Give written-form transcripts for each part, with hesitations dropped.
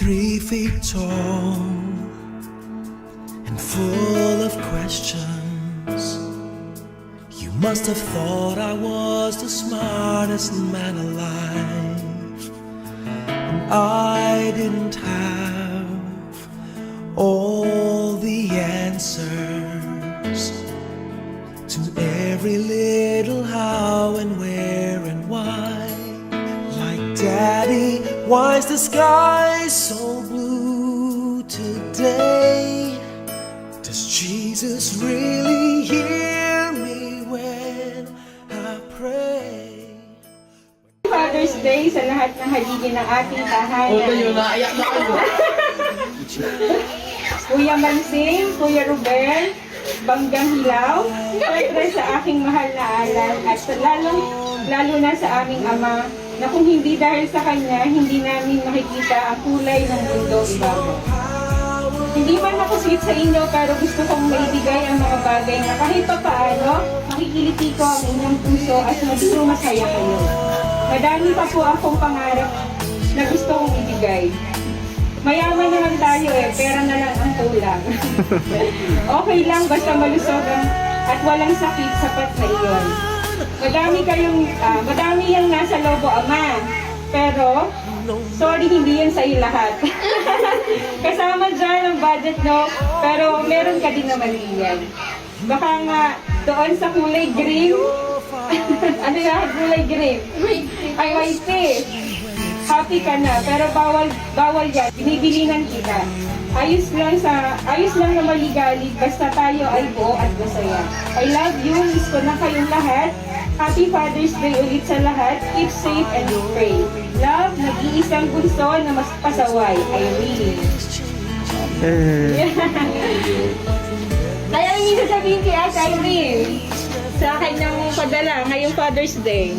3 feet tall and full of questions. You must have thought I was the smartest man alive, and I didn't have all the answers to every little how and where and why. Like Daddy, why is the sky so blue today? Does Jesus really hear me when I pray? Father's Day sa lahat ng haligi ng ating tahanan. Naiyak na ako. Kuya Mansing, Kuya Ruben, Banggang Hilaw, syempre sa aking mahal na Alan, at lalo na sa aming Ama, na kung hindi dahil sa Kanya, hindi namin makikita ang kulay ng mundo ibabaw. Hindi man ako sweet sa inyo, pero gusto kong maibigay ang mga bagay na kahit pa paano, makikiliti ko ang inyong puso at maging masaya kayo. Madami pa po akong pangarap na gusto kong ibigay. Mayaman naman tayo pera na lang ang kulang. Okay lang, basta malusog ang at walang sakit, sapat na iyon. Madami yung nasa lobo, Ama. Pero, sorry, hindi yan sa'yo lahat. Kasama dyan ang budget, no? Pero meron ka din naman yan. Baka nga, doon sa kulay green, ano yan, kulay green? Ay, white eh. Happy ka na, pero bawal yan. Binibilinan kita. Ayos lang na maligalig, basta tayo ay buo at masaya. I love you, miss ko na kayong lahat. Happy Father's Day ulit sa lahat. Keep safe and pray. Love, nag-iisang bunso na mas pasaway. Irene. Kaya ang yung sasabihin kay Ate Irene sa kanyang padala ngayong Father's Day.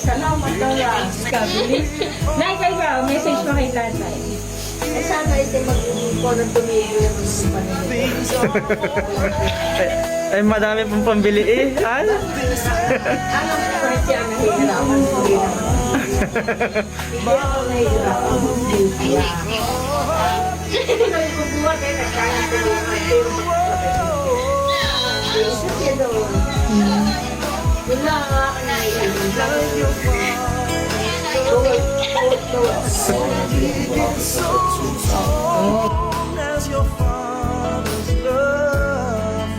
Salamat daw lang. Nay, kayo ba? Message mo kay tatay. Eh, sana ito mag-ko ng tumigil yung panahon. Ay, madami pong pambili eh. Ano? Alam ko pa siya nahihirapan ko rin. Hindi ako nahihirapan ko rin. Hindi ko nagkukuha kayo nagkaya ko rin. Isa siya doon. Yun lang ang aking nahihirapan. As your father's love,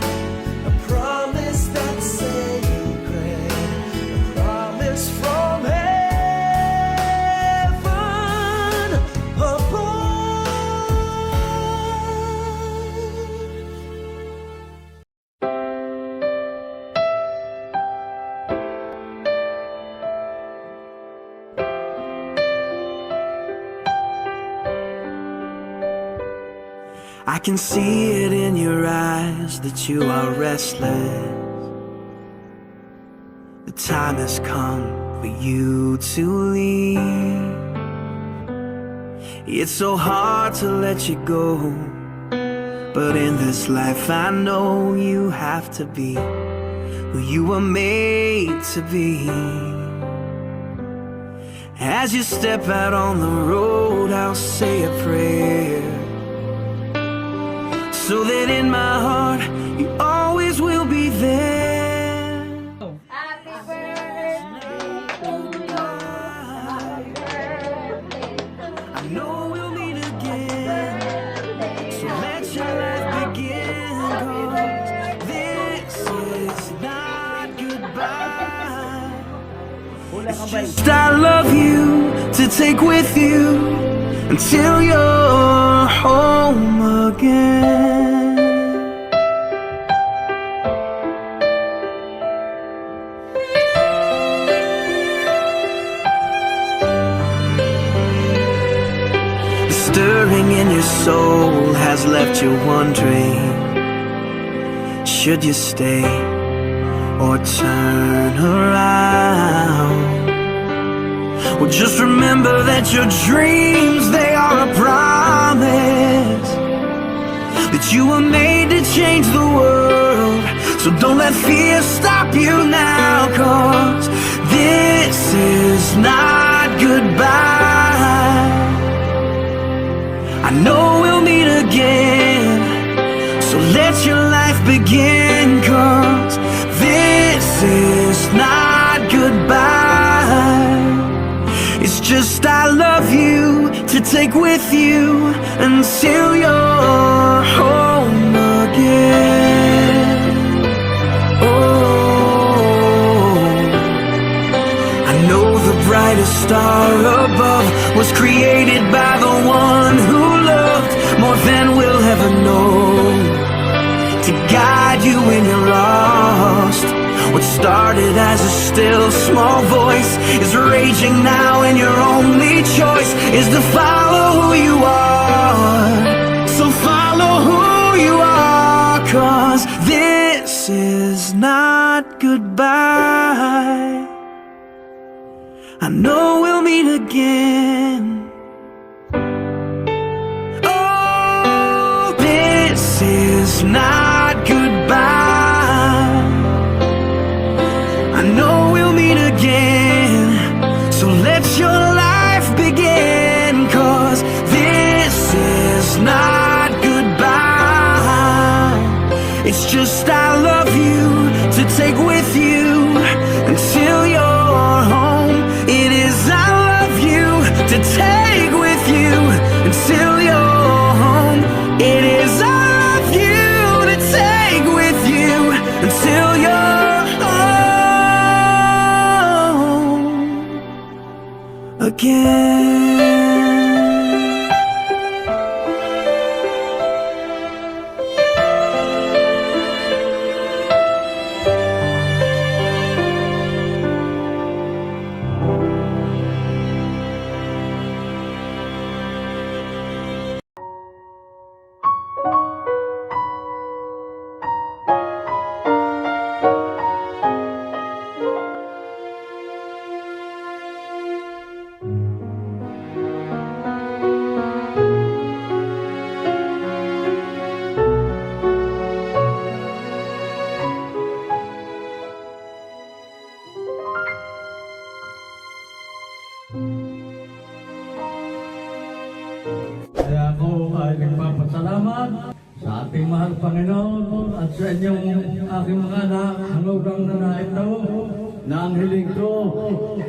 a promise that's sacred, a promise from heaven above. I can see it in your eyes that you are restless. The time has come for you to leave. It's so hard to let you go, but in this life I know you have to be who you were made to be. As you step out on the road, I'll say a prayer, so that in my heart you always will be there. Happy birthday to you. Happy birthday. I know we'll meet again, so let your life begin. 'Cause this is not goodbye. It's just I love you to take with you until you're home again. The stirring in your soul has left you wondering, should you stay or turn around? Well, just remember that your dreams, they are a promise, that you were made to change the world. So don't let fear stop you now, 'cause this is not goodbye. I know we'll meet again, so let your life begin, 'cause this is not goodbye. It's just I love you to take with you until you're home again. Oh, I know the brightest star above was created by the one who loved more than we'll ever know, to guide you when you're lost. What started as a still small voice is raging now, and your only choice is to follow who you are. So follow who you are, 'cause this is not goodbye. I know we'll meet again. Oh, this is not goodbye. I know we'll meet again, so let your life begin, 'cause this is just I love you to take with you until you're home. It is I love you to take with you until you're home. It is I love you to take with you until you're home again. Kaya ako ay nagpapasalamat sa ating mahal Panginoon at sa inyong aking mga anak, hanggang na naitaw na ang hiling ko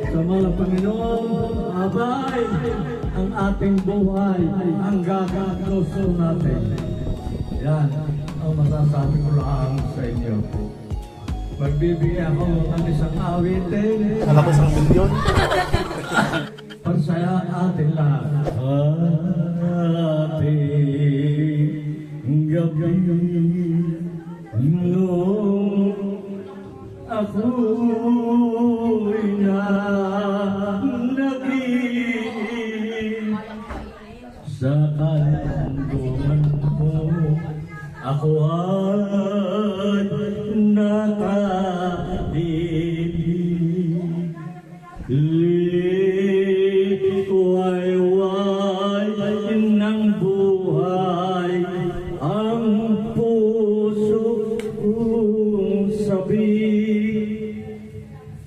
sa mga Panginoon, abay ang ating buhay hanggang gusto natin. Yan ang masasabi ko lang sa inyo. Magbibigay ako ng isang awitin. Alam ko isang milyon. Para sa atin lahat. Ating gabi nung ako'y naging sa kanduman mo, ako ay nakatinig. Liwayway ng buhay ang puso kong sabi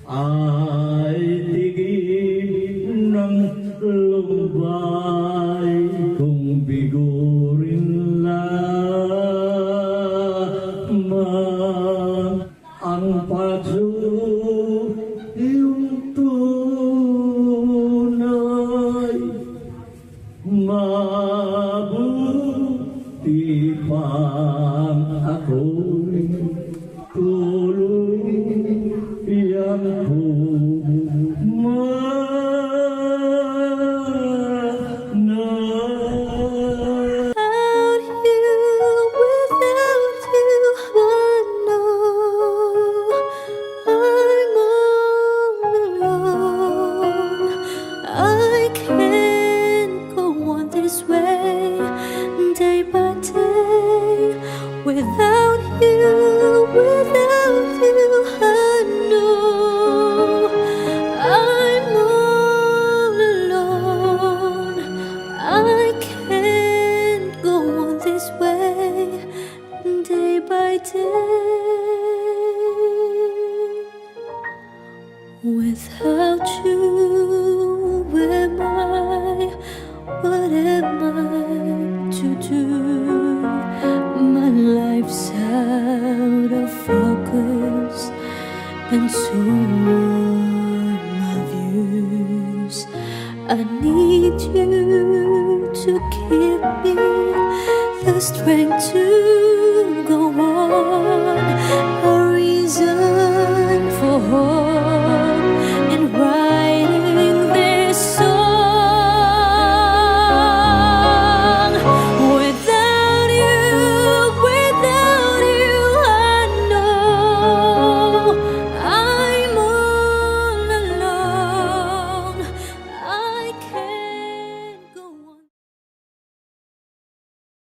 ay tigil ng lumbay kung bigurin lamang ang iyong tunay. Mabuti pang ako'y tuloy yang kumanay. Without you, I know I'm all alone. I can't go on this way, day by day. Without you, I know I'm all alone. I can't go on this way, day by day. Without you, where am I? What am I to do? My life's out of focus, and so are my views. I need you to give me the strength to